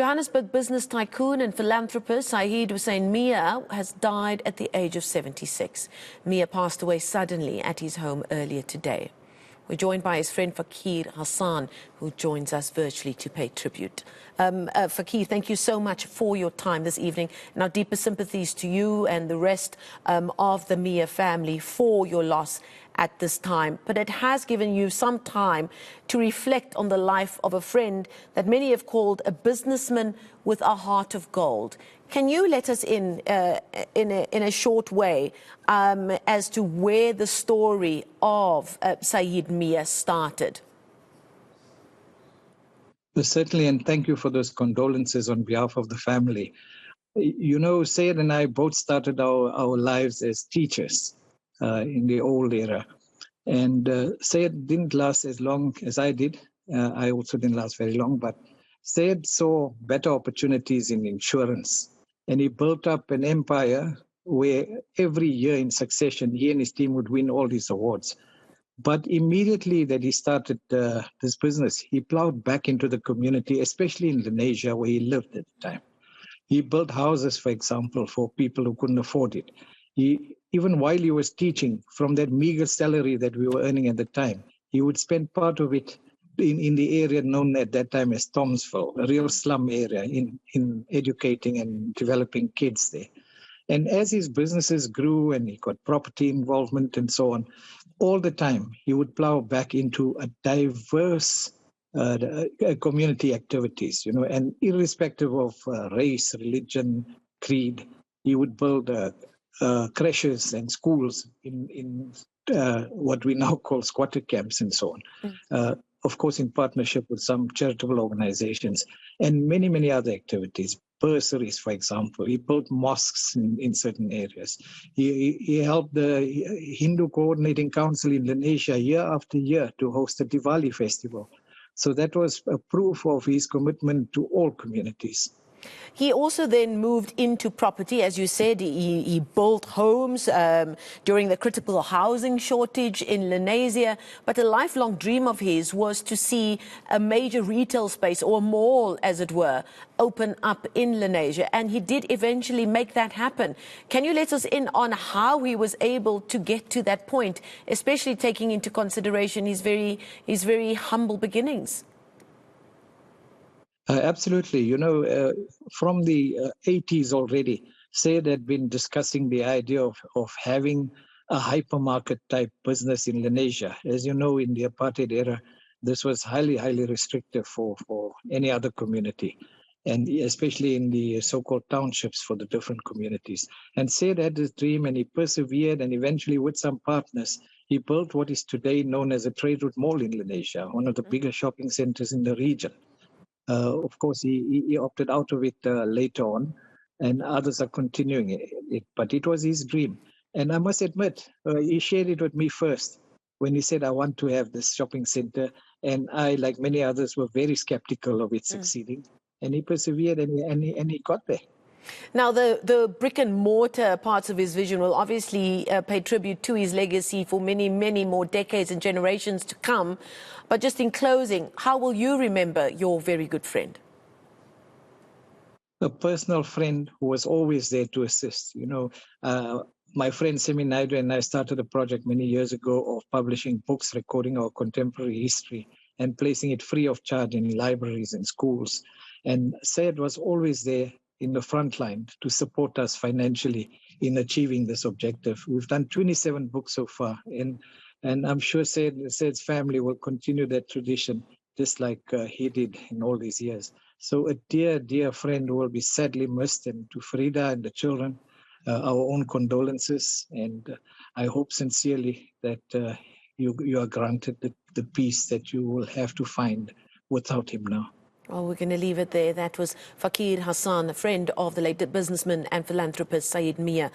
Johannesburg business tycoon and philanthropist Saeed Hussein Mia has died at the age of 76. Mia passed away suddenly at his home earlier today. We're joined by his friend Fakir Hassan, who joins us virtually to pay tribute. Fakir, thank you so much for your time this evening, and our deepest sympathies to you and the rest of the Mia family for your loss at this time. But it has given you some time to reflect on the life of a friend that many have called a businessman with a heart of gold. Can you let us in a short way as to where the story of Saeed Mia started? Certainly, and thank you for those condolences on behalf of the family. You know, Sayed and I both started our lives as teachers in the old era. And Sayed didn't last as long as I did. I also didn't last very long, but Sayed saw better opportunities in insurance. And he built up an empire where every year in succession, he and his team would win all these awards. But immediately that he started this business, he plowed back into the community, especially in Indonesia, where he lived at the time. He built houses, for example, for people who couldn't afford it. Even while he was teaching, from that meager salary that we were earning at the time, he would spend part of it in the area known at that time as Tomsville, a real slum area, in educating and developing kids there. And as his businesses grew and he got property involvement and so on, all the time he would plow back into a diverse community activities, you know, and irrespective of race, religion, creed, he would build creches and schools in what we now call squatter camps and so on. Of course, in partnership with some charitable organizations and many, many other activities. Bursaries, for example. He built mosques in certain areas. He helped the Hindu Coordinating Council in Indonesia year after year to host a Diwali festival. So that was a proof of his commitment to all communities. He also then moved into property, as you said. He built homes during the critical housing shortage in Lenasia. But a lifelong dream of his was to see a major retail space, or a mall, as it were, open up in Lenasia. And he did eventually make that happen. Can you let us in on how he was able to get to that point, especially taking into consideration his very humble beginnings? Absolutely. You know, from the 80s already, Sayed had been discussing the idea of having a hypermarket type business in Lenasia. As you know, in the apartheid era, this was highly, highly restrictive for any other community, and especially in the so-called townships for the different communities. And Sayed had this dream and he persevered, and eventually with some partners, he built what is today known as a trade route mall in Lenasia, one of the biggest shopping centers in the region. Of course, he opted out of it later on, and others are continuing it. But it was his dream. And I must admit, he shared it with me first when he said, I want to have this shopping center. And I, like many others, were very skeptical of it succeeding. And he persevered and he got there. Now, the brick and mortar parts of his vision will obviously pay tribute to his legacy for many, many more decades and generations to come. But just in closing, how will you remember your very good friend? A personal friend who was always there to assist. You know, my friend Semi Naidu and I started a project many years ago of publishing books recording our contemporary history and placing it free of charge in libraries and schools. And Sayed was always there in the front line to support us financially in achieving this objective. We've done 27 books so far, and I'm sure Sayed's family will continue that tradition, just like he did in all these years. So a dear, dear friend who will be sadly missed, and to Frida and the children, our own condolences. And I hope sincerely that you are granted the peace that you will have to find without him now. Well, we're going to leave it there. That was Fakir Hassan, a friend of the late businessman and philanthropist Saeed Mia.